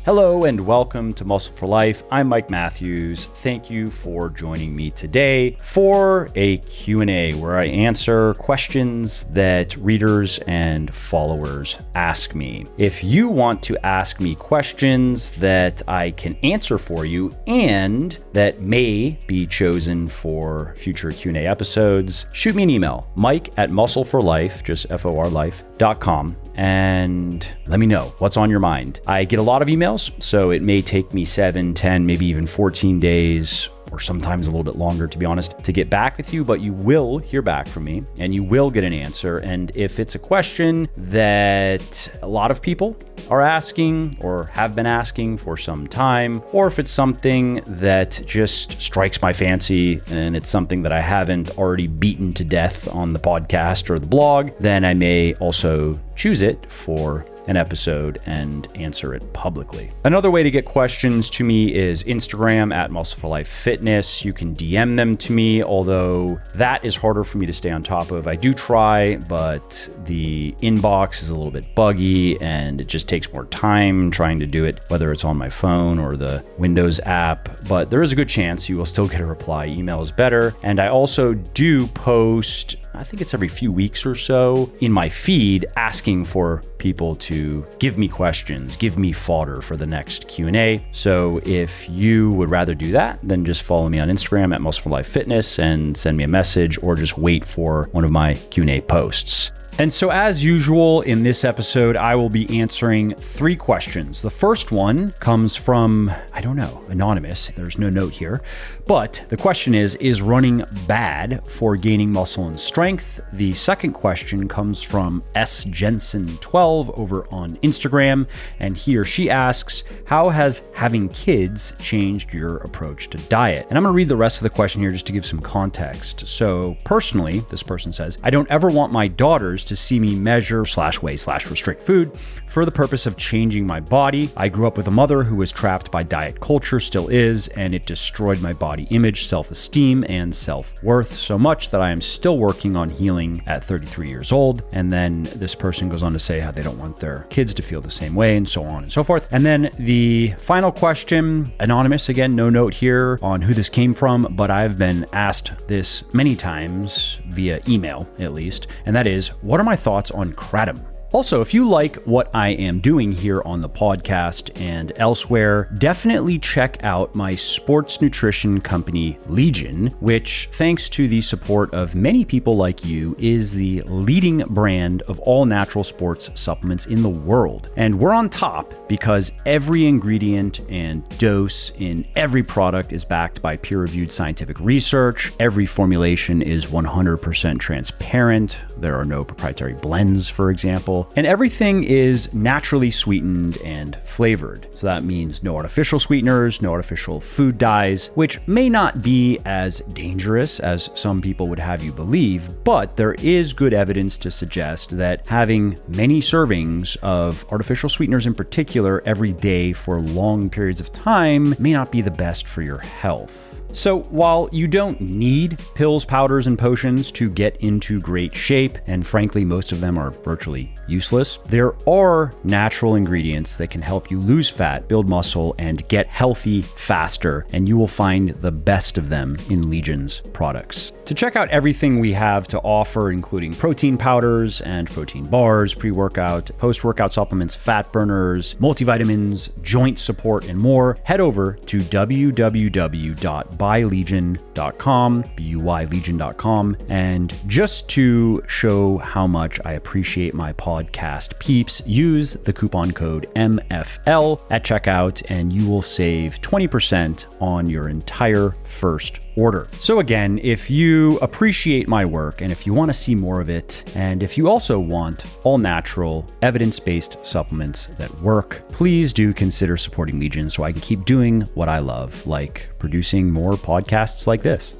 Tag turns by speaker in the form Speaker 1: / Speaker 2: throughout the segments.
Speaker 1: Hello and welcome to Muscle for Life. I'm Mike Matthews. Thank you for joining me today for a Q&A where I answer questions that readers and followers ask me. If you want to ask me questions that I can answer for you and that may be chosen for future Q&A episodes, shoot me an email, mike@muscleforlife, just FORlife.com, and let me know what's on your mind. I get a lot of emails, so it may take me 7, 10, maybe even 14 days, or sometimes a little bit longer, to be honest, to get back with you, but you will hear back from me and you will get an answer. And if it's a question that a lot of people are asking or have been asking for some time, or if it's something that just strikes my fancy and it's something that I haven't already beaten to death on the podcast or the blog, then I may also choose it for an episode and answer it publicly. Another way to get questions to me is Instagram at Muscle for Life Fitness. You can DM them to me, although that is harder for me to stay on top of. I do try, but the inbox is a little bit buggy and it just takes more time trying to do it, whether it's on my phone or the Windows app. But there is a good chance you will still get a reply. Email is better. And I also do post, I think it's every few weeks or so, in my feed asking for people to give me questions, give me fodder for the next Q&A. So if you would rather do that, then just follow me on Instagram at Muscle for Life Fitness and send me a message, or just wait for one of my Q&A posts. And so as usual, in this episode, I will be answering 3 questions. The first one comes from, anonymous. There's no note here. But the question is running bad for gaining muscle and strength? The second question comes from S. Jensen12 over on Instagram. And he or she asks, how has having kids changed your approach to diet? And I'm going to read the rest of the question here just to give some context. So personally, this person says, I don't ever want my daughters to see me measure /weigh/restrict food for the purpose of changing my body. I grew up with a mother who was trapped by diet culture, still is, and it destroyed my body image, self-esteem, and self-worth so much that I am still working on healing at 33 years old. And then this person goes on to say how they don't want their kids to feel the same way, and so on and so forth. And then the final question, anonymous, again, no note here on who this came from, but I've been asked this many times via email at least, and that is, what are my thoughts on Kratom? Also, if you like what I am doing here on the podcast and elsewhere, definitely check out my sports nutrition company, Legion, which, thanks to the support of many people like you, is the leading brand of all natural sports supplements in the world. And we're on top because every ingredient and dose in every product is backed by peer-reviewed scientific research. Every formulation is 100% transparent. There are no proprietary blends, for example. And everything is naturally sweetened and flavored. So that means no artificial sweeteners, no artificial food dyes, which may not be as dangerous as some people would have you believe, but there is good evidence to suggest that having many servings of artificial sweeteners in particular every day for long periods of time may not be the best for your health. So while you don't need pills, powders, and potions to get into great shape, and frankly, most of them are virtually useless, there are natural ingredients that can help you lose fat, build muscle, and get healthy faster, and you will find the best of them in Legion's products. To check out everything we have to offer, including protein powders and protein bars, pre-workout, post-workout supplements, fat burners, multivitamins, joint support, and more, head over to www.buylegion.com, BUYlegion.com. And just to show how much I appreciate my podcast peeps, use the coupon code MFL at checkout and you will save 20% on your entire first order. So again, if you appreciate my work and if you want to see more of it, and if you also want all natural, evidence-based supplements that work, please do consider supporting Legion so I can keep doing what I love, like producing more podcasts like this.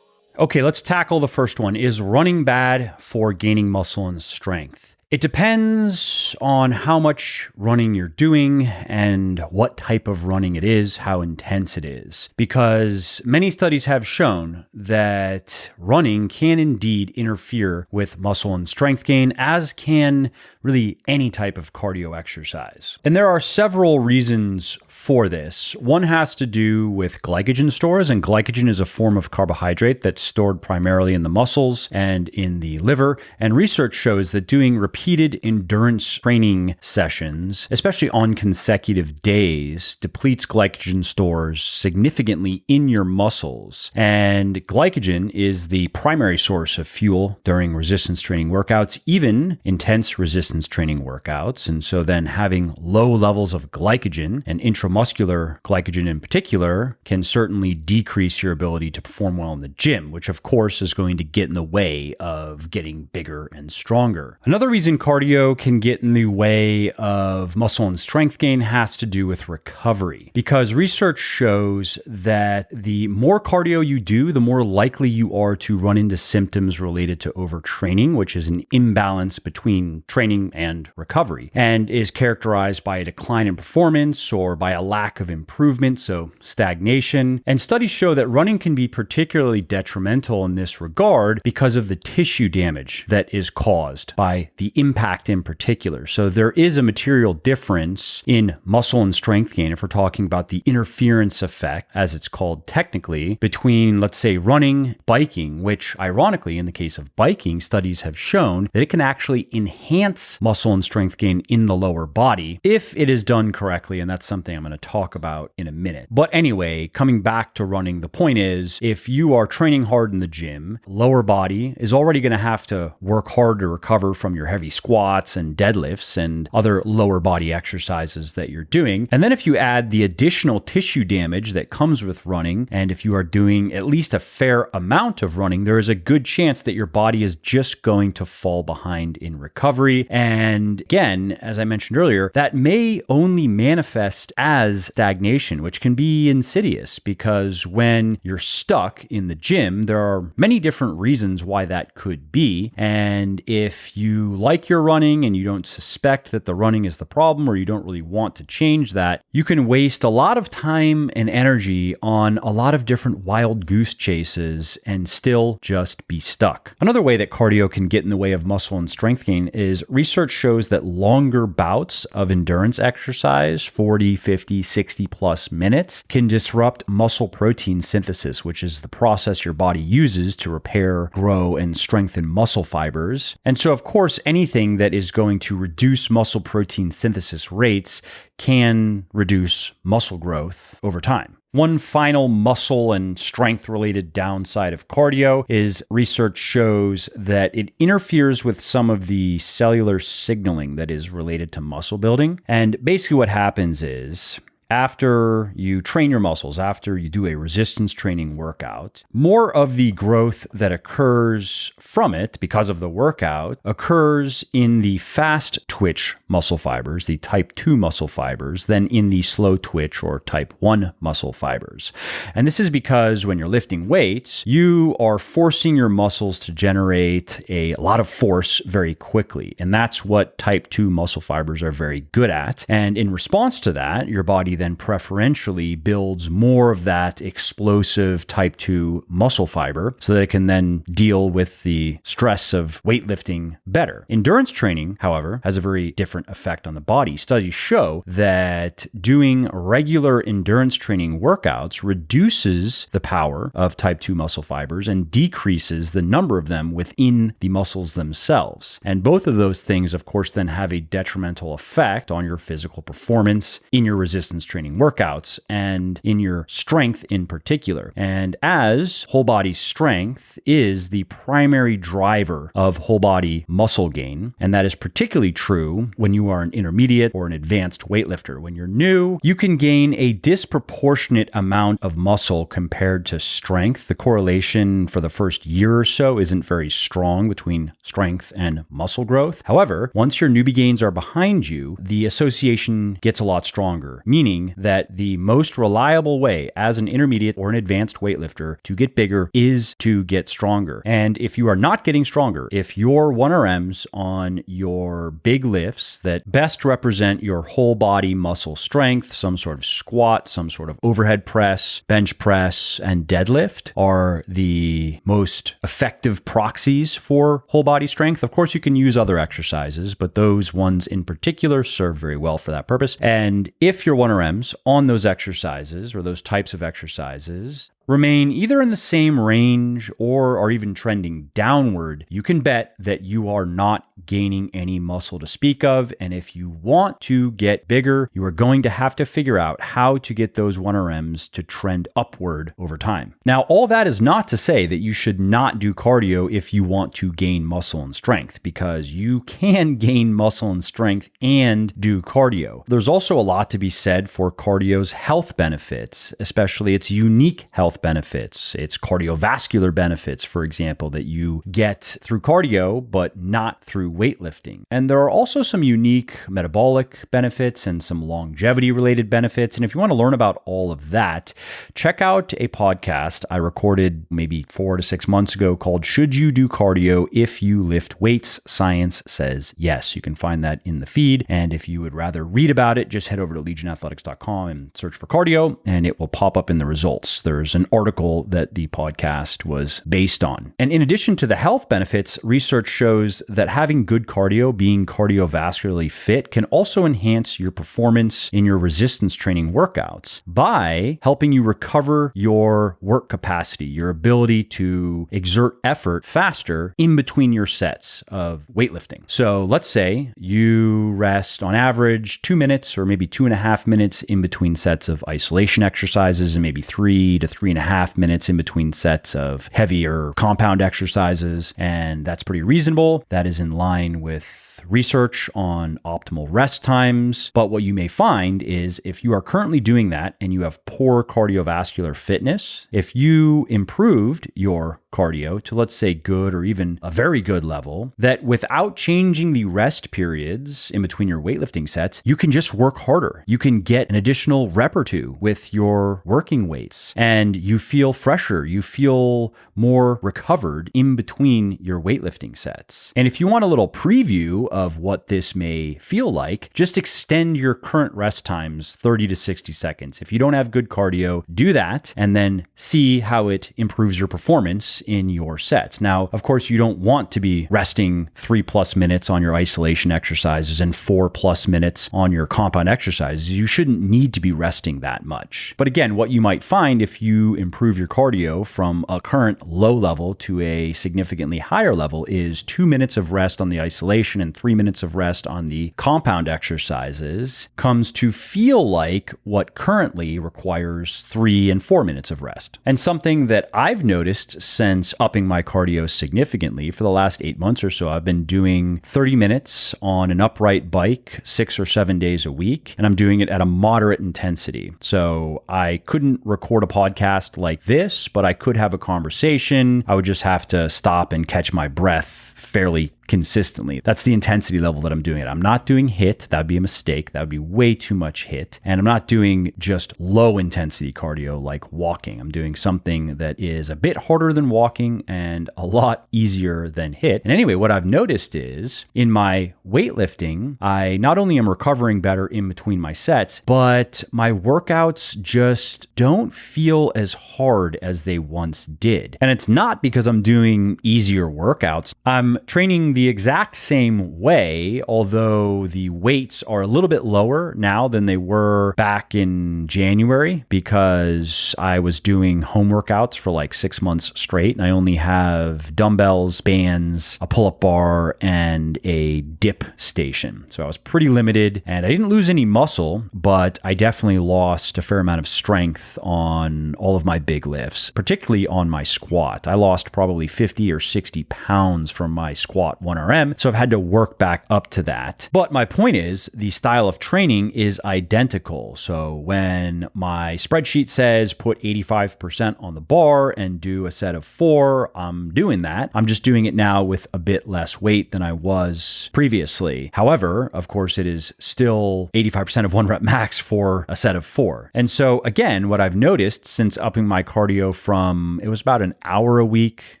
Speaker 1: Okay, let's tackle the first one. Is running bad for gaining muscle and strength? It depends on how much running you're doing and what type of running it is, how intense it is. Because many studies have shown that running can indeed interfere with muscle and strength gain, as can really any type of cardio exercise. And there are several reasons for this. One has to do with glycogen stores, and glycogen is a form of carbohydrate that's stored primarily in the muscles and in the liver. And research shows that doing repeated endurance training sessions, especially on consecutive days, depletes glycogen stores significantly in your muscles. And glycogen is the primary source of fuel during resistance training workouts, even intense resistance training workouts. And so then having low levels of glycogen, and intramuscular glycogen in particular, can certainly decrease your ability to perform well in the gym, which of course is going to get in the way of getting bigger and stronger. Another reason cardio can get in the way of muscle and strength gain has to do with recovery, because research shows that the more cardio you do, the more likely you are to run into symptoms related to overtraining, which is an imbalance between training and recovery, and is characterized by a decline in performance or by a lack of improvement, so stagnation. And studies show that running can be particularly detrimental in this regard because of the tissue damage that is caused by the impact in particular. So there is a material difference in muscle and strength gain, if we're talking about the interference effect, as it's called technically, between, let's say, running, biking, which ironically, in the case of biking, studies have shown that it can actually enhance muscle and strength gain in the lower body if it is done correctly. And that's something I'm going to talk about in a minute. But anyway, coming back to running, the point is, if you are training hard in the gym, lower body is already going to have to work hard to recover from your heavy squats and deadlifts and other lower body exercises that you're doing. And then if you add the additional tissue damage that comes with running, and if you are doing at least a fair amount of running, there is a good chance that your body is just going to fall behind in recovery. And again, as I mentioned earlier, that may only manifest as stagnation, which can be insidious, because when you're stuck in the gym, there are many different reasons why that could be. And if you like your running and you don't suspect that the running is the problem, or you don't really want to change that, you can waste a lot of time and energy on a lot of different wild goose chases and still just be stuck. Another way that cardio can get in the way of muscle and strength gain is research shows that longer bouts of endurance exercise, 40, 50, 60 plus minutes, can disrupt muscle protein synthesis, which is the process your body uses to repair, grow, and strengthen muscle fibers. And so, of course, anything that is going to reduce muscle protein synthesis rates can reduce muscle growth over time. One final muscle and strength related downside of cardio is research shows that it interferes with some of the cellular signaling that is related to muscle building. And basically what happens is, after you train your muscles, after you do a resistance training workout, more of the growth that occurs from it because of the workout occurs in the fast twitch muscle fibers, the type 2 muscle fibers, than in the slow twitch or type 1 muscle fibers. And this is because when you're lifting weights, you are forcing your muscles to generate a lot of force very quickly. And that's what type 2 muscle fibers are very good at. And in response to that, your body then preferentially builds more of that explosive type 2 muscle fiber so that it can then deal with the stress of weightlifting better. Endurance training, however, has a very different effect on the body. Studies show that doing regular endurance training workouts reduces the power of type 2 muscle fibers and decreases the number of them within the muscles themselves. And both of those things, of course, then have a detrimental effect on your physical performance in your resistance training workouts and in your strength in particular. And as whole body strength is the primary driver of whole body muscle gain, and that is particularly true when you are an intermediate or an advanced weightlifter. When you're new, you can gain a disproportionate amount of muscle compared to strength. The correlation for the first year or so isn't very strong between strength and muscle growth. However, once your newbie gains are behind you, the association gets a lot stronger, meaning saying that the most reliable way as an intermediate or an advanced weightlifter to get bigger is to get stronger. And if you are not getting stronger, if your 1RMs on your big lifts that best represent your whole body muscle strength, some sort of squat, some sort of overhead press, bench press, and deadlift are the most effective proxies for whole body strength. Of course, you can use other exercises, but those ones in particular serve very well for that purpose. And if your 1RMs on those exercises or those types of exercises remain either in the same range or are even trending downward, you can bet that you are not gaining any muscle to speak of. And if you want to get bigger, you are going to have to figure out how to get those 1RMs to trend upward over time. Now, all that is not to say that you should not do cardio if you want to gain muscle and strength, because you can gain muscle and strength and do cardio. There's also a lot to be said for cardio's health benefits, especially its unique health benefits, its cardiovascular benefits, for example, that you get through cardio, but not through weightlifting. And there are also some unique metabolic benefits and some longevity related benefits. And if you want to learn about all of that, check out a podcast I recorded maybe 4 to 6 months ago called Should You Do Cardio If You Lift Weights? Science Says Yes. You can find that in the feed. And if you would rather read about it, just head over to legionathletics.com and search for cardio, and it will pop up in the results. There's an article that the podcast was based on. And in addition to the health benefits, research shows that having good cardio, being cardiovascularly fit, can also enhance your performance in your resistance training workouts by helping you recover your work capacity, your ability to exert effort faster in between your sets of weightlifting. So let's say you rest on average 2 minutes or maybe 2.5 minutes in between sets of isolation exercises, and maybe 3 to 3.5 minutes in between sets of heavier compound exercises. And that's pretty reasonable. That is in line with research on optimal rest times. But what you may find is if you are currently doing that and you have poor cardiovascular fitness, if you improved your cardio to, let's say, good or even a very good level, that without changing the rest periods in between your weightlifting sets, you can just work harder. You can get an additional rep or two with your working weights, and you feel fresher. You feel more recovered in between your weightlifting sets. And if you want a little preview of what this may feel like, just extend your current rest times 30 to 60 seconds. If you don't have good cardio, do that and then see how it improves your performance in your sets. Now, of course, you don't want to be resting 3+ minutes on your isolation exercises and 4+ minutes on your compound exercises. You shouldn't need to be resting that much. But again, what you might find if you improve your cardio from a current low level to a significantly higher level is 2 minutes of rest on the isolation and 3 minutes of rest on the compound exercises comes to feel like what currently requires 3 and 4 minutes of rest. And something that I've noticed since upping my cardio significantly for the last 8 months or so, I've been doing 30 minutes on an upright bike 6 or 7 days a week, and I'm doing it at a moderate intensity. So I couldn't record a podcast like this, but I could have a conversation. I would just have to stop and catch my breath fairly consistently. That's the intensity level that I'm doing it. I'm not doing HIIT. That would be a mistake. That would be way too much HIIT. And I'm not doing just low intensity cardio like walking. I'm doing something that is a bit harder than walking and a lot easier than HIIT. And anyway, what I've noticed is in my weightlifting, I not only am recovering better in between my sets, but my workouts just don't feel as hard as they once did. And it's not because I'm doing easier workouts. I'm training the exact same way, although the weights are a little bit lower now than they were back in January because I was doing home workouts for like 6 months straight. And I only have dumbbells, bands, a pull-up bar, and a dip station. So I was pretty limited and I didn't lose any muscle, but I definitely lost a fair amount of strength on all of my big lifts, particularly on my squat. I lost probably 50 or 60 pounds from my squat 1RM. So I've had to work back up to that. But my point is, the style of training is identical. So when my spreadsheet says put 85% on the bar and do a set of 4, I'm doing that. I'm just doing it now with a bit less weight than I was previously. However, of course, it is still 85% of 1 rep max for a set of 4. And so again, what I've noticed since upping my cardio from, it was about an hour a week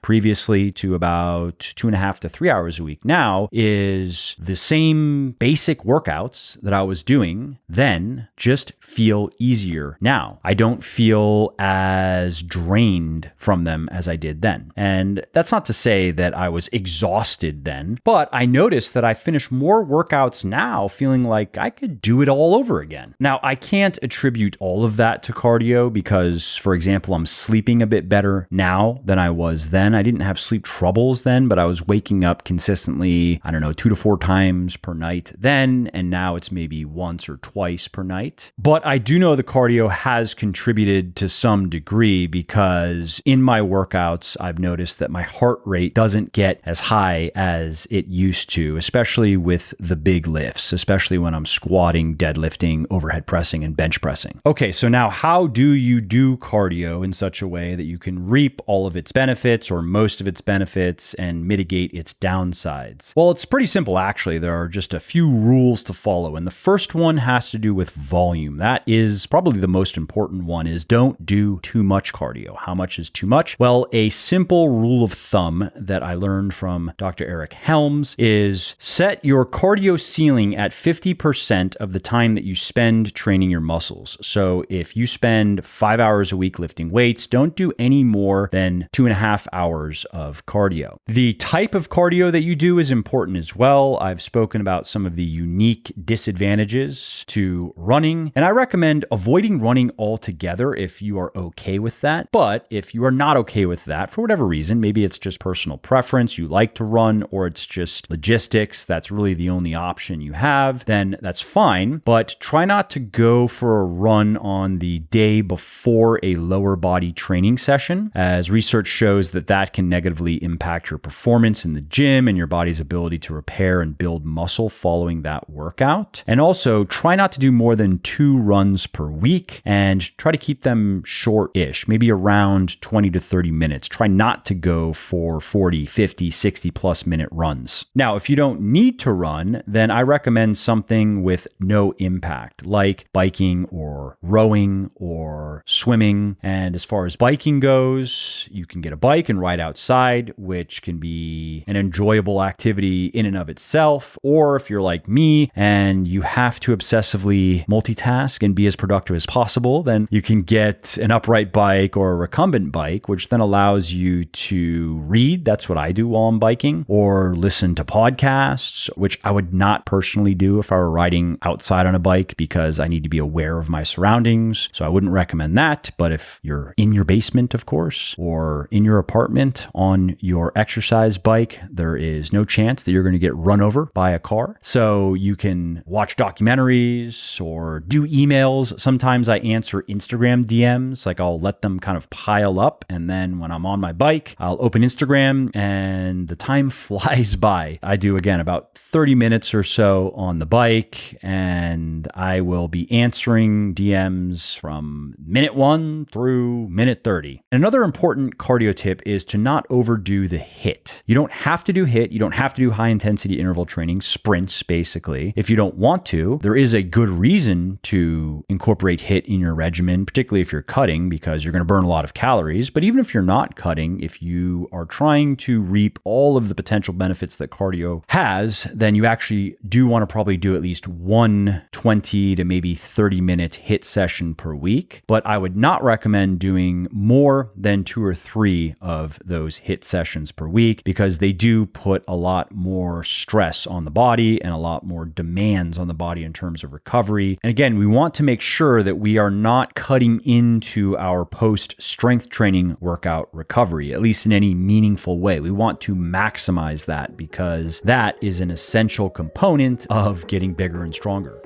Speaker 1: previously to about 2.5 to 3 hours a week now, is the same basic workouts that I was doing then just feel easier now. I don't feel as drained from them as I did then. And that's not to say that I was exhausted then, but I noticed that I finish more workouts now feeling like I could do it all over again. Now, I can't attribute all of that to cardio because, for example, I'm sleeping a bit better now than I was then. I didn't have sleep troubles then, but I was waking up consistently, 2 to 4 times per night then, and now it's maybe once or twice per night. But I do know the cardio has contributed to some degree because in my workouts, I've noticed that my heart rate doesn't get as high as it used to, especially with the big lifts, especially when I'm squatting, deadlifting, overhead pressing, and bench pressing. Okay, so now how do you do cardio in such a way that you can reap all of its benefits or most of its benefits and mitigate its downsides? Well, it's pretty simple actually. There are just a few rules to follow, and the first one has to do with volume. That is probably the most important one, is don't do too much cardio. How much is too much? Well, a simple rule of thumb that I learned from Dr. Eric Helms is set your cardio ceiling at 50% of the time that you spend training your muscles. So if you spend 5 hours a week lifting weights, don't do any more than 2.5 hours of cardio. The type of cardio that you do is important as well. I've spoken about some of the unique disadvantages to running, and I recommend avoiding running altogether if you are okay with that. But if you are not okay with that, for whatever reason, maybe it's just personal preference, you like to run, or it's just logistics, that's really the only option you have, then that's fine. But try not to go for a run on the day before a lower body training session, as research shows that that can negatively impact your performance in the gym and your body's ability to repair and build muscle following that workout. And also try not to do more than 2 runs per week and try to keep them short-ish, maybe around 20 to 30 minutes. Try not to go for 40, 50, 60 plus minute runs. Now, if you don't need to run, then I recommend something with no impact, like biking or rowing or swimming. And as far as biking goes, you can get a bike and ride outside, which can be an enjoyable activity in and of itself. Or if you're like me and you have to obsessively multitask and be as productive as possible, then you can get an upright bike or a recumbent bike, which then allows you to read. That's what I do while I'm biking, or listen to podcasts, which I would not personally do if I were riding outside on a bike because I need to be aware of my surroundings. So I wouldn't recommend that. But if you're in your basement, of course, or in your apartment on your exercise bike, there is no chance that you're going to get run over by a car. So you can watch documentaries or do emails. Sometimes I answer Instagram DMs, like I'll let them kind of pile up. And then when I'm on my bike, I'll open Instagram and the time flies by. I do, again, about 30 minutes or so on the bike, and I will be answering DMs from minute 1 through minute 30. And another important cardio tip is to not overdo the HIIT. You don't have to do HIIT. You don't have to do high intensity interval training, sprints, basically. If you don't want to, there is a good reason to incorporate HIIT in your regimen, particularly if you're cutting, because you're going to burn a lot of calories. But even if you're not cutting, if you are trying to reap all of the potential benefits that cardio has, then you actually do want to probably do at least one 20 to maybe 30 minute HIIT session per week. But I would not recommend doing more than 2 or 3 of those HIIT sessions per week, because they do put a lot more stress on the body and a lot more demands on the body in terms of recovery. And again, we want to make sure that we are not cutting into our post-strength training workout recovery, at least in any meaningful way. We want to maximize that because that is an essential component of getting bigger and stronger.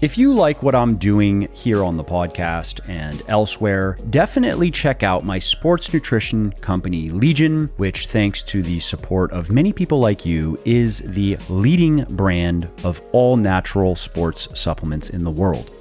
Speaker 1: If you like what I'm doing here on the podcast and elsewhere, definitely check out my sports nutrition company, Legion, which, thanks to the support of many people like you, is the leading brand of all natural sports supplements in the world.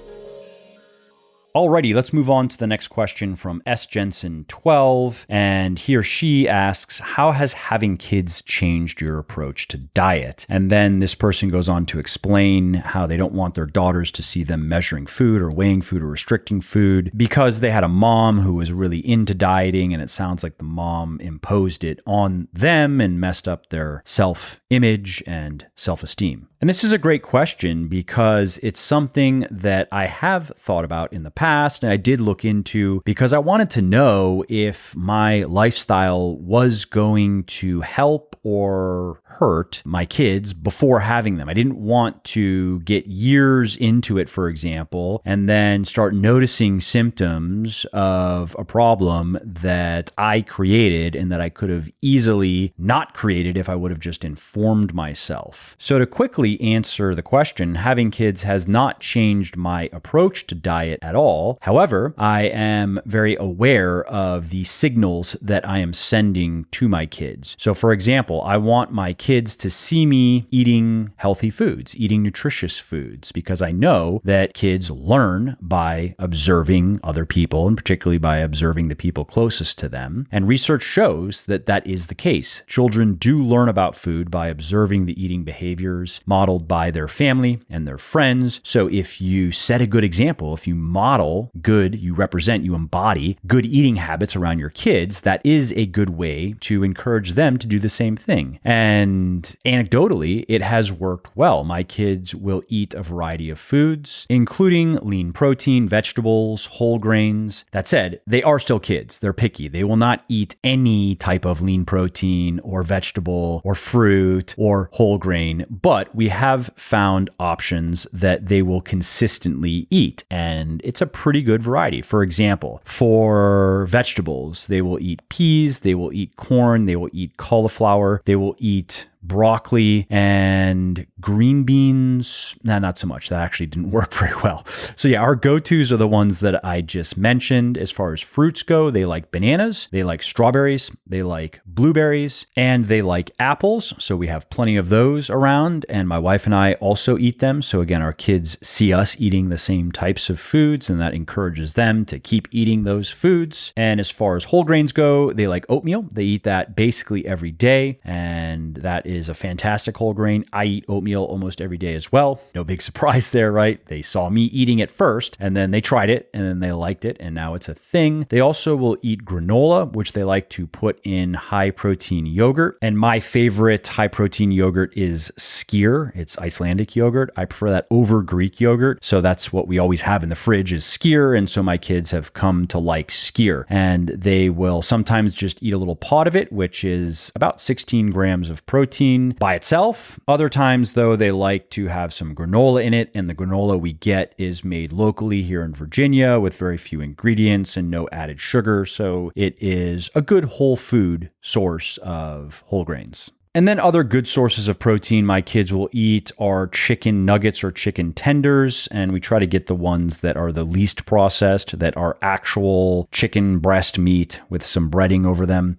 Speaker 1: Alrighty, let's move on to the next question from S. Jensen 12. And he or she asks, how has having kids changed your approach to diet? And then this person goes on to explain how they don't want their daughters to see them measuring food or weighing food or restricting food because they had a mom who was really into dieting, and it sounds like the mom imposed it on them and messed up their self-image and self-esteem. And this is a great question because it's something that I have thought about in the past and I did look into because I wanted to know if my lifestyle was going to help or hurt my kids before having them. I didn't want to get years into it, for example, and then start noticing symptoms of a problem that I created and that I could have easily not created if I would have just informed myself. So to quickly answer the question, having kids has not changed my approach to diet at all. However, I am very aware of the signals that I am sending to my kids. So for example, I want my kids to see me eating healthy foods, eating nutritious foods, because I know that kids learn by observing other people, and particularly by observing the people closest to them. And research shows that that is the case. Children do learn about food by observing the eating behaviors modeled by their family and their friends. So if you set a good example, if you model good, you represent, you embody good eating habits around your kids, that is a good way to encourage them to do the same thing. And anecdotally, it has worked well. My kids will eat a variety of foods, including lean protein, vegetables, whole grains. That said, they are still kids. They're picky. They will not eat any type of lean protein or vegetable or fruit or whole grain, but we have found options that they will consistently eat. And it's a pretty good variety. For example, for vegetables, they will eat peas, they will eat corn, they will eat cauliflower, they will eat broccoli and green beans. Nah, not so much. That actually didn't work very well. So yeah, our go-tos are the ones that I just mentioned. As far as fruits go, they like bananas, they like strawberries, they like blueberries, and they like apples. So we have plenty of those around, and my wife and I also eat them. So again, our kids see us eating the same types of foods, and that encourages them to keep eating those foods. And as far as whole grains go, they like oatmeal. They eat that basically every day, and that is a fantastic whole grain. I eat oatmeal almost every day as well. No big surprise there, right? They saw me eating it first, and then they tried it, and then they liked it, and now it's a thing. They also will eat granola, which they like to put in high protein yogurt. And my favorite high protein yogurt is skyr. It's Icelandic yogurt. I prefer that over Greek yogurt. So that's what we always have in the fridge is skyr. And so my kids have come to like skyr, and they will sometimes just eat a little pot of it, which is about 16 grams of protein by itself. Other times, though, they like to have some granola in it, and the granola we get is made locally here in Virginia with very few ingredients and no added sugar. So it is a good whole food source of whole grains. And then other good sources of protein my kids will eat are chicken nuggets or chicken tenders. And we try to get the ones that are the least processed, that are actual chicken breast meat with some breading over them.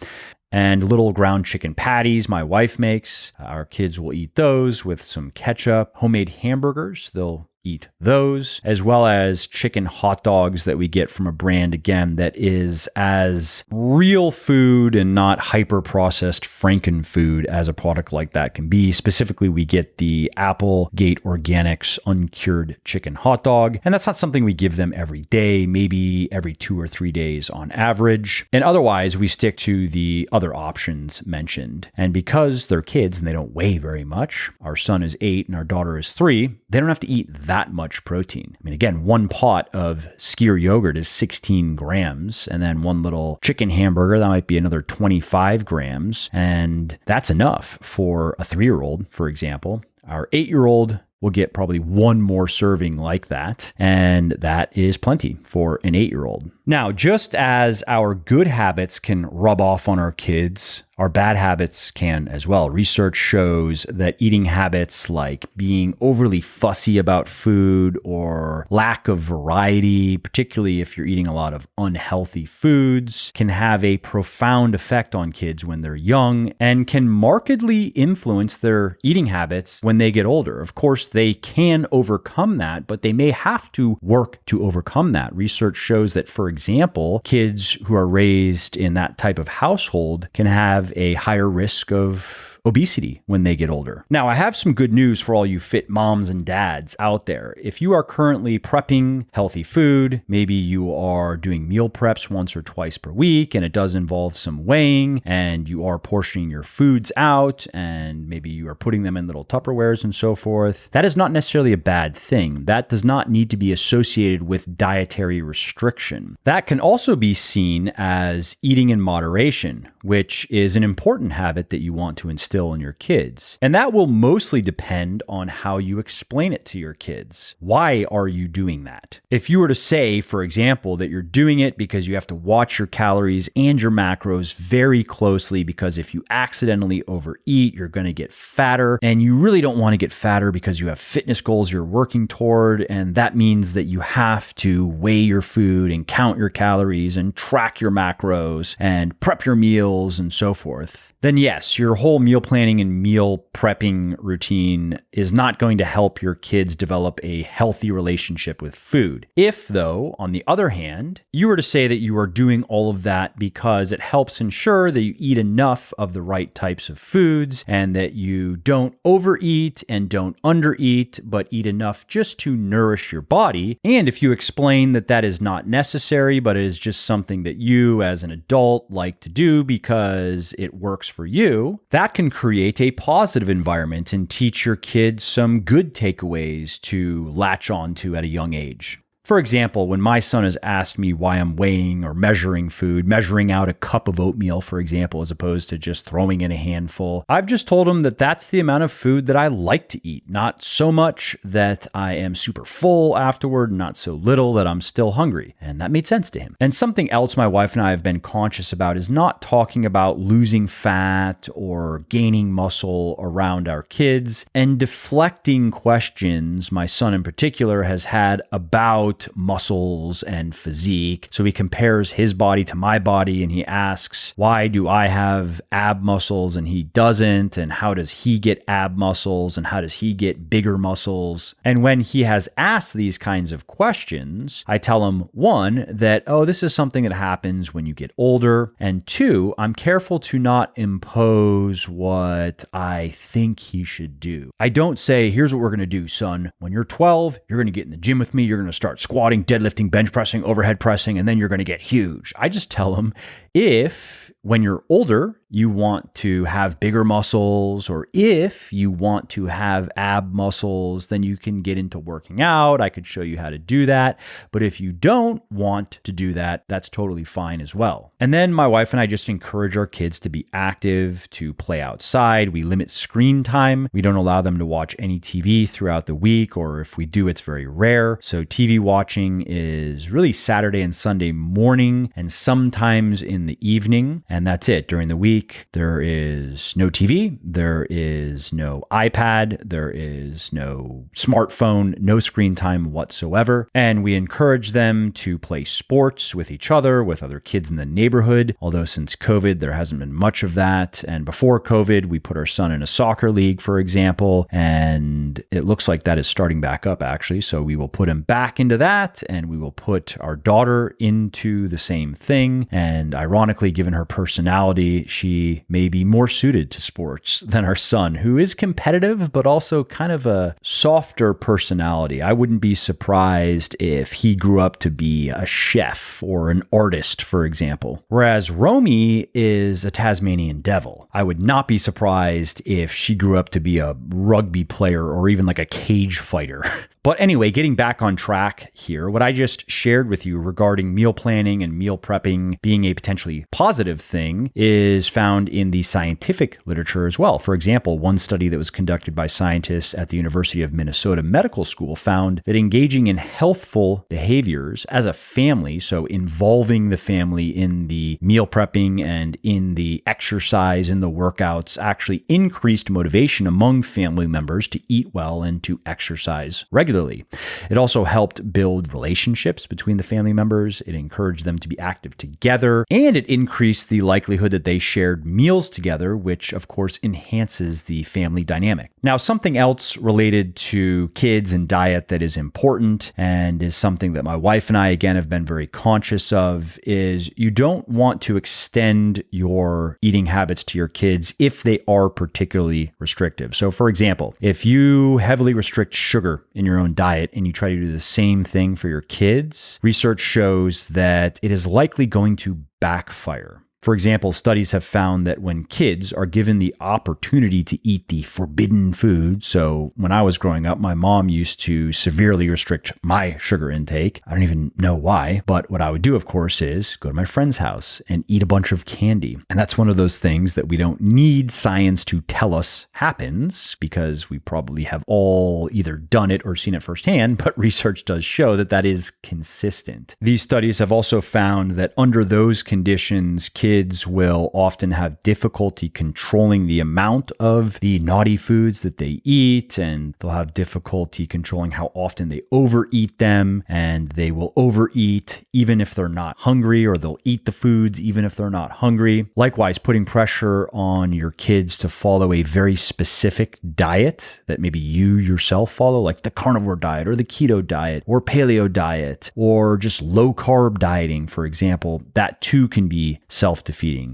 Speaker 1: And little ground chicken patties my wife makes. Our kids will eat those with some ketchup. Homemade hamburgers, they'll eat those, as well as chicken hot dogs that we get from a brand, again, that is as real food and not hyper-processed Franken food as a product like that can be. Specifically, we get the Applegate Organics uncured chicken hot dog, and that's not something we give them every day, maybe every 2 or 3 days on average. And otherwise, we stick to the other options mentioned. And because they're kids and they don't weigh very much, our son is 8 and our daughter is 3, they don't have to eat that much protein. I mean, again, one pot of skyr yogurt is 16 grams, and then one little chicken hamburger, that might be another 25 grams. And that's enough for a 3-year-old, for example. Our 8-year-old will get probably one more serving like that, and that is plenty for an 8-year-old. Now, just as our good habits can rub off on our kids, our bad habits can as well. Research shows that eating habits like being overly fussy about food or lack of variety, particularly if you're eating a lot of unhealthy foods, can have a profound effect on kids when they're young and can markedly influence their eating habits when they get older. Of course, they can overcome that, but they may have to work to overcome that. Research shows that, for example, kids who are raised in that type of household can have a higher risk of obesity when they get older. Now, I have some good news for all you fit moms and dads out there. If you are currently prepping healthy food, maybe you are doing meal preps once or twice per week, and it does involve some weighing, and you are portioning your foods out, and maybe you are putting them in little Tupperwares and so forth, that is not necessarily a bad thing. That does not need to be associated with dietary restriction. That can also be seen as eating in moderation, which is an important habit that you want to instill in your kids. And that will mostly depend on how you explain it to your kids. Why are you doing that? If you were to say, for example, that you're doing it because you have to watch your calories and your macros very closely because if you accidentally overeat, you're going to get fatter, and you really don't want to get fatter because you have fitness goals you're working toward, and that means that you have to weigh your food and count your calories and track your macros and prep your meals and so forth, then yes, your whole meal planning and meal prepping routine is not going to help your kids develop a healthy relationship with food. If, though, on the other hand, you were to say that you are doing all of that because it helps ensure that you eat enough of the right types of foods and that you don't overeat and don't undereat, but eat enough just to nourish your body, and if you explain that that is not necessary, but it is just something that you as an adult like to do because it works for you, that can create a positive environment and teach your kids some good takeaways to latch on to at a young age. For example, when my son has asked me why I'm weighing or measuring food, measuring out a cup of oatmeal, for example, as opposed to just throwing in a handful, I've just told him that that's the amount of food that I like to eat, not so much that I am super full afterward, not so little that I'm still hungry. And that made sense to him. And something else my wife and I have been conscious about is not talking about losing fat or gaining muscle around our kids and deflecting questions my son in particular has had about muscles and physique. So he compares his body to my body and he asks, why do I have ab muscles and he doesn't? And how does he get ab muscles? And how does he get bigger muscles? And when he has asked these kinds of questions, I tell him, one, that, oh, this is something that happens when you get older. And two, I'm careful to not impose what I think he should do. I don't say, here's what we're going to do, son. When you're 12, you're going to get in the gym with me. You're going to start squatting, deadlifting, bench pressing, overhead pressing, and then you're going to get huge. I just tell them, if when you're older, you want to have bigger muscles, or if you want to have ab muscles, then you can get into working out. I could show you how to do that. But if you don't want to do that, that's totally fine as well. And then my wife and I just encourage our kids to be active, to play outside. We limit screen time. We don't allow them to watch any TV throughout the week, or if we do, it's very rare. So TV watching is really Saturday and Sunday morning and sometimes in the evening. And that's it. During the week, there is no TV, there is no iPad, there is no smartphone, no screen time whatsoever. And we encourage them to play sports with each other, with other kids in the neighborhood. Although since COVID, there hasn't been much of that. And before COVID, we put our son in a soccer league, for example, and it looks like that is starting back up actually. So we will put him back into that, and we will put our daughter into the same thing. And ironically, given her personality, she may be more suited to sports than our son, who is competitive, but also kind of a softer personality. I wouldn't be surprised if he grew up to be a chef or an artist, for example. Whereas Romy is a Tasmanian devil. I would not be surprised if she grew up to be a rugby player or even like a cage fighter. But anyway, getting back on track here, what I just shared with you regarding meal planning and meal prepping being a potentially potentially positive thing is found in the scientific literature as well. For example, one study that was conducted by scientists at the University of Minnesota Medical School found that engaging in healthful behaviors as a family, so involving the family in the meal prepping and in the exercise and the workouts, actually increased motivation among family members to eat well and to exercise regularly. It also helped build relationships between the family members. It encouraged them to be active together, and it increased the likelihood that they shared meals together, which of course enhances the family dynamic. Now, something else related to kids and diet that is important and is something that my wife and I, again, have been very conscious of is you don't want to extend your eating habits to your kids if they are particularly restrictive. So for example, if you heavily restrict sugar in your own diet and you try to do the same thing for your kids, research shows that it is likely going to backfire. For example, studies have found that when kids are given the opportunity to eat the forbidden food, so when I was growing up, my mom used to severely restrict my sugar intake. I don't even know why, but what I would do, of course, is go to my friend's house and eat a bunch of candy. And that's one of those things that we don't need science to tell us happens, because we probably have all either done it or seen it firsthand, but research does show that that is consistent. These studies have also found that under those conditions, kids will often have difficulty controlling the amount of the naughty foods that they eat, and they'll have difficulty controlling how often they overeat them, and they will overeat even if they're not hungry, or they'll eat the foods even if they're not hungry. Likewise, putting pressure on your kids to follow a very specific diet that maybe you yourself follow, like the carnivore diet or the keto diet or paleo diet or just low carb dieting, for example, that too can be self-defeating.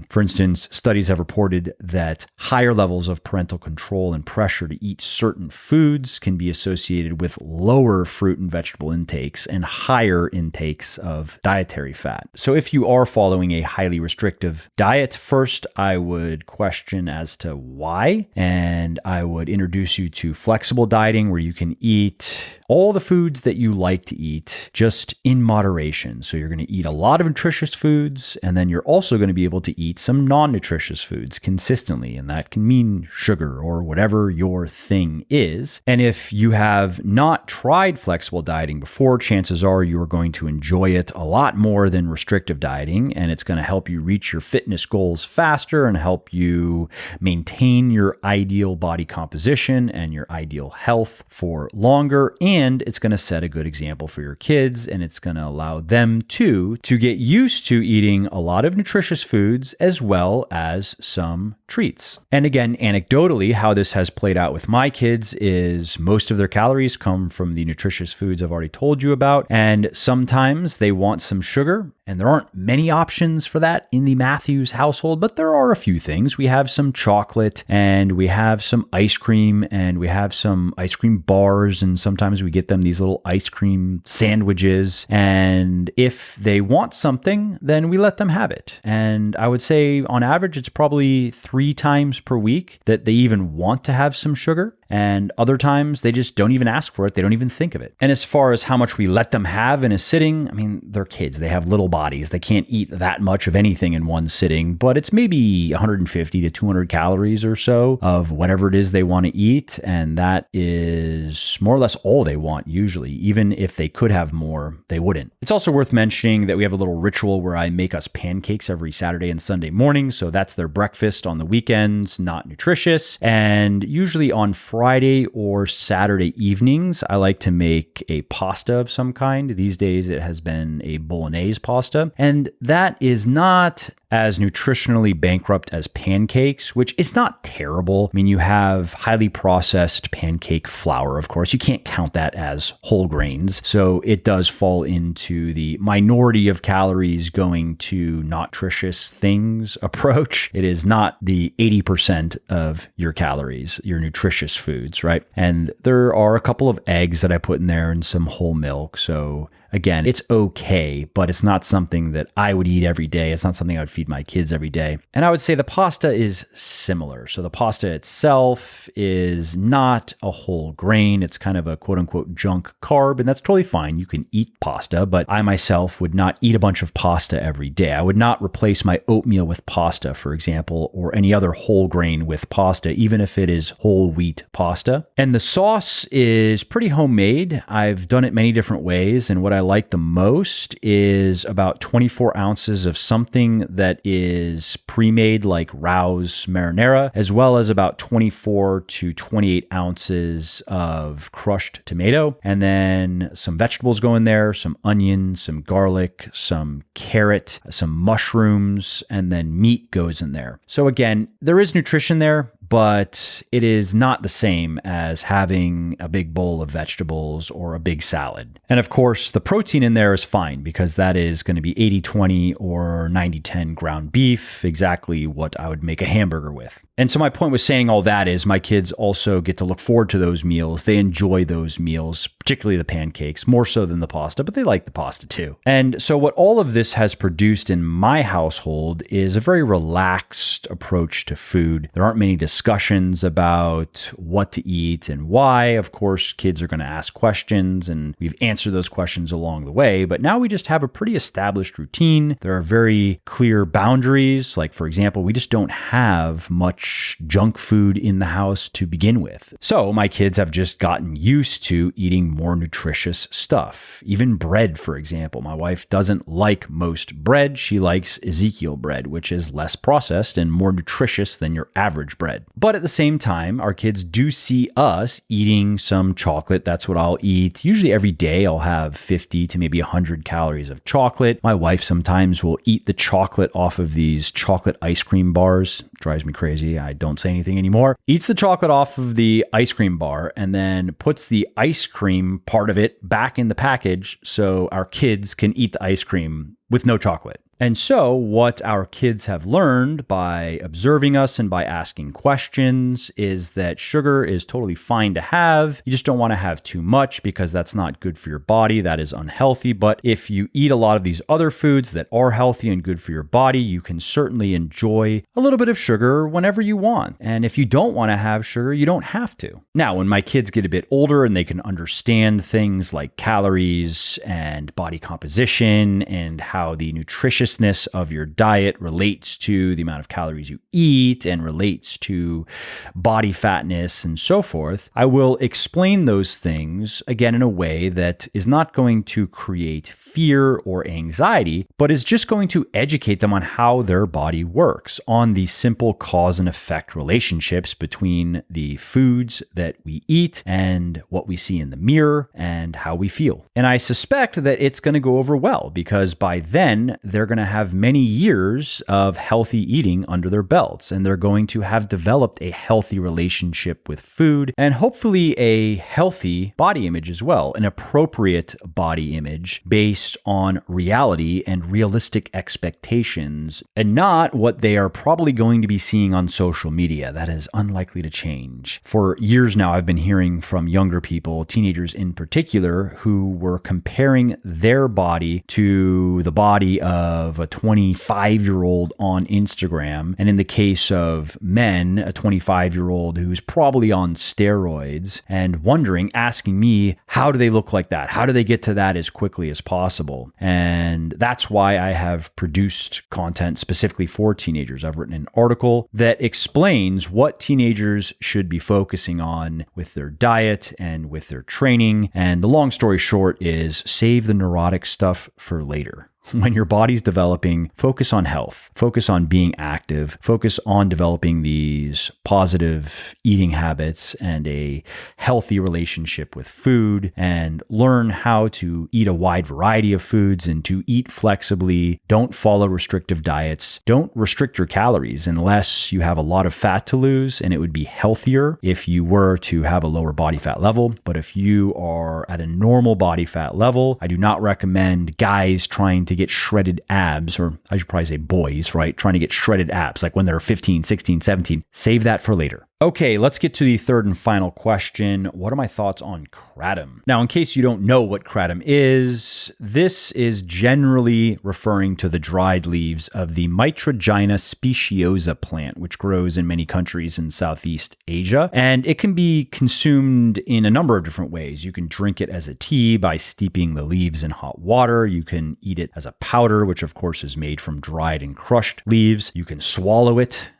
Speaker 1: For instance, studies have reported that higher levels of parental control and pressure to eat certain foods can be associated with lower fruit and vegetable intakes and higher intakes of dietary fat. So if you are following a highly restrictive diet, first I would question as to why, and I would introduce you to flexible dieting, where you can eat all the foods that you like to eat, just in moderation. So you're going to eat a lot of nutritious foods, and then you're also going to be able to eat some non-nutritious foods consistently. And that can mean sugar or whatever your thing is. And if you have not tried flexible dieting before, chances are you are going to enjoy it a lot more than restrictive dieting. And it's going to help you reach your fitness goals faster and help you maintain your ideal body composition and your ideal health for longer. And it's going to set a good example for your kids, and it's going to allow them to get used to eating a lot of nutritious foods as well as some treats. And again, anecdotally, how this has played out with my kids is most of their calories come from the nutritious foods I've already told you about. And sometimes they want some sugar, and there aren't many options for that in the Matthews household, but there are a few things. We have some chocolate, and we have some ice cream, and we have some ice cream bars, and sometimes we get them these little ice cream sandwiches. And if they want something, then we let them have it. And I would say on average, it's probably 3 times per week that they even want to have some sugar. And other times they just don't even ask for it. They don't even think of it. And as far as how much we let them have in a sitting, I mean, they're kids. They have little bodies. They can't eat that much of anything in one sitting, but it's maybe 150 to 200 calories or so of whatever it is they want to eat. And that is more or less all they want usually. Even if they could have more, they wouldn't. It's also worth mentioning that we have a little ritual where I make us pancakes every Saturday and Sunday morning. So that's their breakfast on the weekends, not nutritious. And usually on Friday or Saturday evenings, I like to make a pasta of some kind. These days it has been a bolognese pasta, and that is not as nutritionally bankrupt as pancakes, which is not terrible. I mean, you have highly processed pancake flour, of course. You can't count that as whole grains. So it does fall into the minority of calories going to nutritious things approach. It is not the 80% of your calories, your nutritious foods, right? And there are a couple of eggs that I put in there and some whole milk. So Again, it's okay, but it's not something that I would eat every day. It's not something I would feed my kids every day. And I would say the pasta is similar. So the pasta itself is not a whole grain. It's kind of a quote unquote junk carb, and that's totally fine. You can eat pasta, but I myself would not eat a bunch of pasta every day. I would not replace my oatmeal with pasta, for example, or any other whole grain with pasta, even if it is whole wheat pasta. And the sauce is pretty homemade. I've done it many different ways, and what I like the most is about 24 ounces of something that is pre-made like Rao's marinara, as well as about 24 to 28 ounces of crushed tomato, and then some vegetables go in there, some onions, some garlic, some carrot, some mushrooms, and then meat goes in there. So again, there is nutrition there, but it is not the same as having a big bowl of vegetables or a big salad. And of course, the protein in there is fine because that is going to be 80-20 or 90-10 ground beef, exactly what I would make a hamburger with. And so my point with saying all that is my kids also get to look forward to those meals. They enjoy those meals, particularly the pancakes, more so than the pasta, but they like the pasta too. And so what all of this has produced in my household is a very relaxed approach to food. There aren't many discussions about what to eat and why. Of course, kids are going to ask questions and we've answered those questions along the way, but now we just have a pretty established routine. There are very clear boundaries. Like, for example, we just don't have much junk food in the house to begin with. So my kids have just gotten used to eating more nutritious stuff. Even bread, for example. My wife doesn't like most bread. She likes Ezekiel bread, which is less processed and more nutritious than your average bread. But at the same time, our kids do see us eating some chocolate. That's what I'll eat. Usually every day I'll have 50 to maybe 100 calories of chocolate. My wife sometimes will eat the chocolate off of these chocolate ice cream bars. Drives me crazy. I don't say anything anymore. Eats the chocolate off of the ice cream bar and then puts the ice cream part of it back in the package so our kids can eat the ice cream with no chocolate. And so what our kids have learned by observing us and by asking questions is that sugar is totally fine to have. You just don't want to have too much because that's not good for your body. That is unhealthy. But if you eat a lot of these other foods that are healthy and good for your body, you can certainly enjoy a little bit of sugar whenever you want. And if you don't want to have sugar, you don't have to. Now, when my kids get a bit older and they can understand things like calories and body composition and how the nutritious of your diet relates to the amount of calories you eat and relates to body fatness and so forth, I will explain those things again in a way that is not going to create fear or anxiety, but is just going to educate them on how their body works, on the simple cause and effect relationships between the foods that we eat and what we see in the mirror and how we feel. And I suspect that it's going to go over well because by then they're going to have many years of healthy eating under their belts, and they're going to have developed a healthy relationship with food and hopefully a healthy body image as well, an appropriate body image based on reality and realistic expectations and not what they are probably going to be seeing on social media. That is unlikely to change. For years now, I've been hearing from younger people, teenagers in particular, who were comparing their body to the body of a 25-year-old on Instagram. And in the case of men, a 25-year-old who's probably on steroids and wondering, asking me, how do they look like that? How do they get to that as quickly as possible? And that's why I have produced content specifically for teenagers. I've written an article that explains what teenagers should be focusing on with their diet and with their training. And the long story short is save the neurotic stuff for later. When your body's developing, focus on health, focus on being active, focus on developing these positive eating habits and a healthy relationship with food, and learn how to eat a wide variety of foods and to eat flexibly. Don't follow restrictive diets. Don't restrict your calories unless you have a lot of fat to lose, and it would be healthier if you were to have a lower body fat level. But if you are at a normal body fat level, I do not recommend guys trying to get shredded abs, or I should probably say boys, right? Trying to get shredded abs, like when they're 15, 16, 17. Save that for later. Okay, let's get to the third and final question. What are my thoughts on kratom? Now, in case you don't know what kratom is, this is generally referring to the dried leaves of the Mitragyna speciosa plant, which grows in many countries in Southeast Asia. And it can be consumed in a number of different ways. You can drink it as a tea by steeping the leaves in hot water. You can eat it as a powder, which of course is made from dried and crushed leaves. You can swallow it,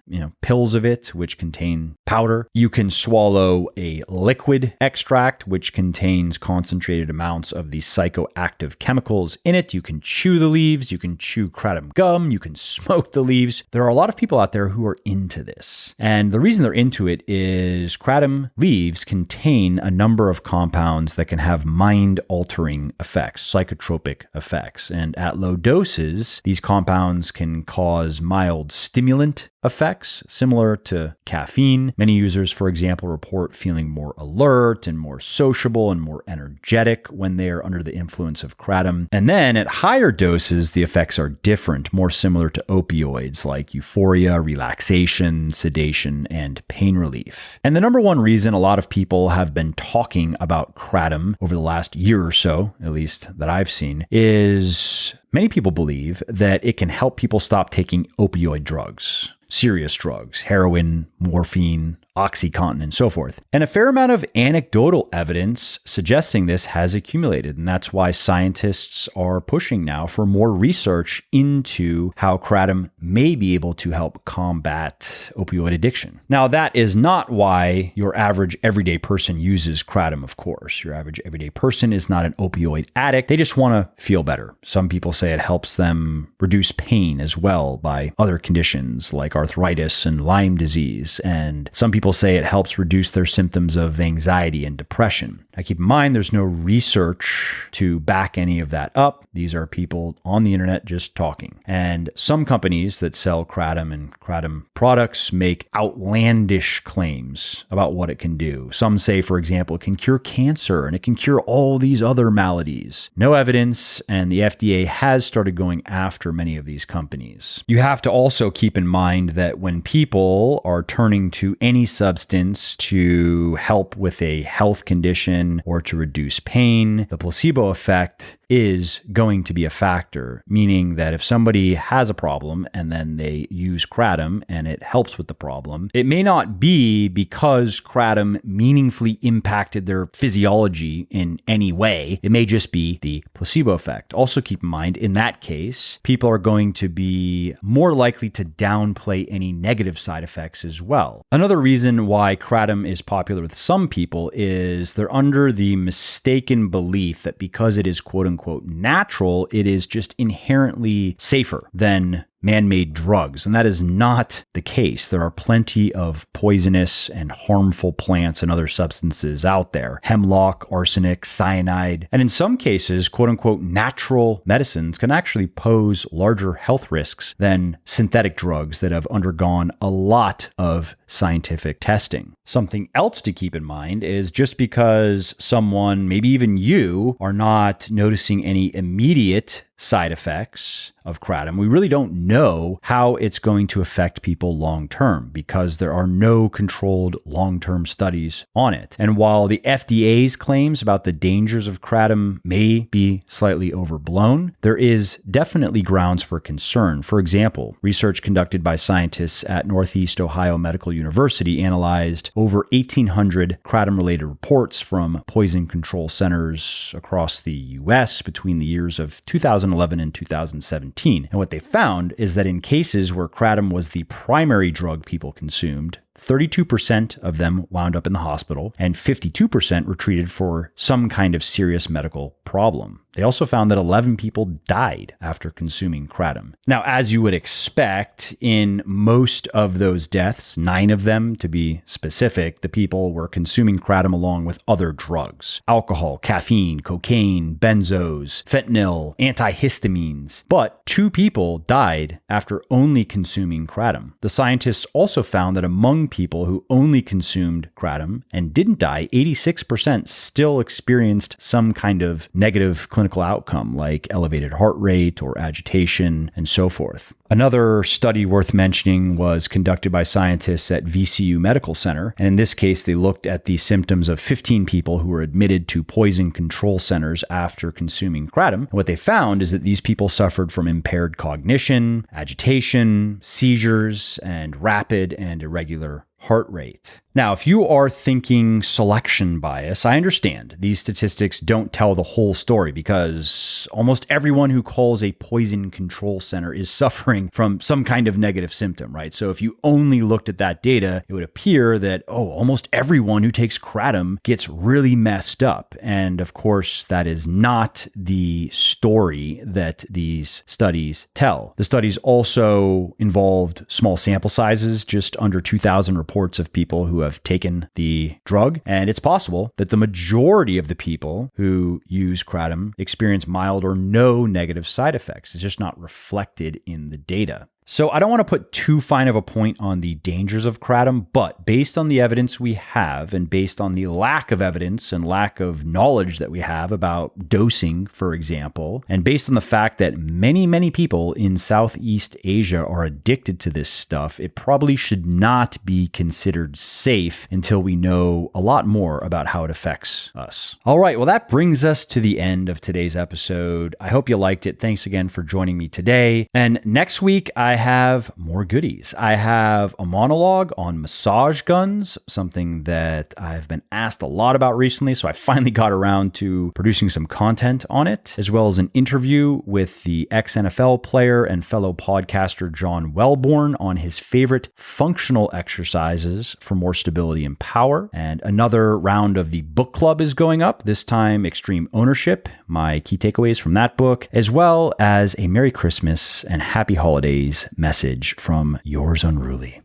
Speaker 1: pills of it, which contain powder. You can swallow a liquid extract, which contains concentrated amounts of the psychoactive chemicals in it. You can chew the leaves. You can chew kratom gum. You can smoke the leaves. There are a lot of people out there who are into this. And the reason they're into it is kratom leaves contain a number of compounds that can have mind-altering effects, psychotropic effects. And at low doses, these compounds can cause mild stimulant effects similar to caffeine. Many users, for example, report feeling more alert and more sociable and more energetic when they are under the influence of kratom. And then at higher doses, the effects are different, more similar to opioids like euphoria, relaxation, sedation, and pain relief. And the number one reason a lot of people have been talking about kratom over the last year or so, at least that I've seen, is many people believe that it can help people stop taking opioid drugs. Serious drugs, heroin, morphine, OxyContin, and so forth. And a fair amount of anecdotal evidence suggesting this has accumulated. And that's why scientists are pushing now for more research into how kratom may be able to help combat opioid addiction. Now, that is not why your average everyday person uses kratom, of course. Your average everyday person is not an opioid addict. They just want to feel better. Some people say it helps them reduce pain as well by other conditions like arthritis and Lyme disease. And some people say it helps reduce their symptoms of anxiety and depression. Now, keep in mind, there's no research to back any of that up. These are people on the internet just talking. And some companies that sell kratom and kratom products make outlandish claims about what it can do. Some say, for example, it can cure cancer and it can cure all these other maladies. No evidence, and the FDA has started going after many of these companies. You have to also keep in mind that when people are turning to any substance to help with a health condition or to reduce pain, the placebo effect is going to be a factor, meaning that if somebody has a problem and then they use kratom and it helps with the problem, it may not be because kratom meaningfully impacted their physiology in any way. It may just be the placebo effect. Also keep in mind, in that case, people are going to be more likely to downplay any negative side effects as well. Another reason why kratom is popular with some people is they're under the mistaken belief that because it is quote unquote natural, it is just inherently safer than man-made drugs. And that is not the case. There are plenty of poisonous and harmful plants and other substances out there. Hemlock, arsenic, cyanide. And in some cases, quote-unquote natural medicines can actually pose larger health risks than synthetic drugs that have undergone a lot of scientific testing. Something else to keep in mind is just because someone, maybe even you, are not noticing any immediate side effects of kratom, we really don't know how it's going to affect people long term because there are no controlled long-term studies on it. And while the FDA's claims about the dangers of kratom may be slightly overblown, there is definitely grounds for concern. For example, research conducted by scientists at Northeast Ohio Medical University analyzed over 1,800 kratom-related reports from poison control centers across the U.S. between the years of 2011 and 2017. And what they found is that in cases where kratom was the primary drug people consumed, 32% of them wound up in the hospital and 52% were treated for some kind of serious medical problem. They also found that 11 people died after consuming kratom. Now, as you would expect, in most of those deaths, 9 of them to be specific, the people were consuming kratom along with other drugs: alcohol, caffeine, cocaine, benzos, fentanyl, antihistamines. But 2 people died after only consuming kratom. The scientists also found that among people who only consumed kratom and didn't die, 86% still experienced some kind of negative clinical outcome like elevated heart rate or agitation and so forth. Another study worth mentioning was conducted by scientists at VCU Medical Center. And in this case, they looked at the symptoms of 15 people who were admitted to poison control centers after consuming kratom. And what they found is that these people suffered from impaired cognition, agitation, seizures, and rapid and irregular heart rate. Now, if you are thinking selection bias, I understand these statistics don't tell the whole story because almost everyone who calls a poison control center is suffering from some kind of negative symptom, right? So if you only looked at that data, it would appear that, almost everyone who takes kratom gets really messed up. And of course, that is not the story that these studies tell. The studies also involved small sample sizes, just under 2,000 reports of people who have taken the drug. And it's possible that the majority of the people who use kratom experience mild or no negative side effects. It's just not reflected in the data. So I don't want to put too fine of a point on the dangers of kratom, but based on the evidence we have and based on the lack of evidence and lack of knowledge that we have about dosing, for example, and based on the fact that many, many people in Southeast Asia are addicted to this stuff, it probably should not be considered safe until we know a lot more about how it affects us. All right, well, that brings us to the end of today's episode. I hope you liked it. Thanks again for joining me today. And next week, I have more goodies. I have a monologue on massage guns, something that I've been asked a lot about recently, so I finally got around to producing some content on it, as well as an interview with the ex-NFL player and fellow podcaster John Wellborn on his favorite functional exercises for more stability and power. And another round of the book club is going up, this time Extreme Ownership, my key takeaways from that book, as well as a Merry Christmas and Happy Holidays message from yours unruly.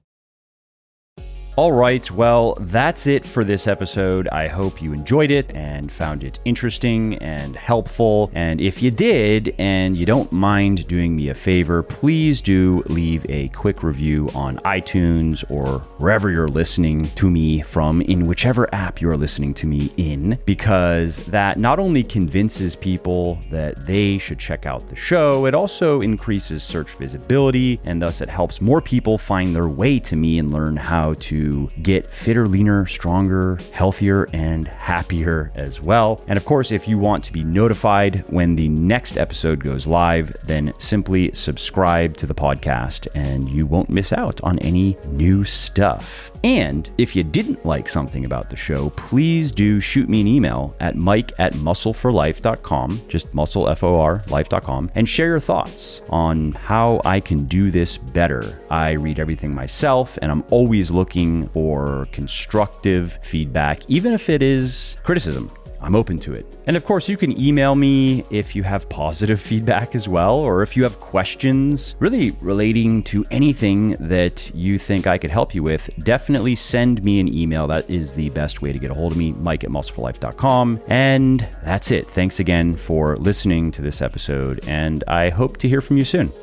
Speaker 1: All right, well, that's it for this episode. I hope you enjoyed it and found it interesting and helpful. And if you did, and you don't mind doing me a favor, please do leave a quick review on iTunes or wherever you're listening to me from, in whichever app you're listening to me in, because that not only convinces people that they should check out the show, it also increases search visibility, and thus it helps more people find their way to me and learn how to get fitter, leaner, stronger, healthier, and happier as well. And of course, if you want to be notified when the next episode goes live, then simply subscribe to the podcast and you won't miss out on any new stuff. And if you didn't like something about the show, please do shoot me an email at mike@muscleforlife.com, just muscle, F-O-R, life.com, and share your thoughts on how I can do this better. I read everything myself, and I'm always looking for constructive feedback, even if it is criticism. I'm open to it. And of course, you can email me if you have positive feedback as well, or if you have questions really relating to anything that you think I could help you with, definitely send me an email. That is the best way to get a hold of me, mike@muscleforlife.com. And that's it. Thanks again for listening to this episode, and I hope to hear from you soon.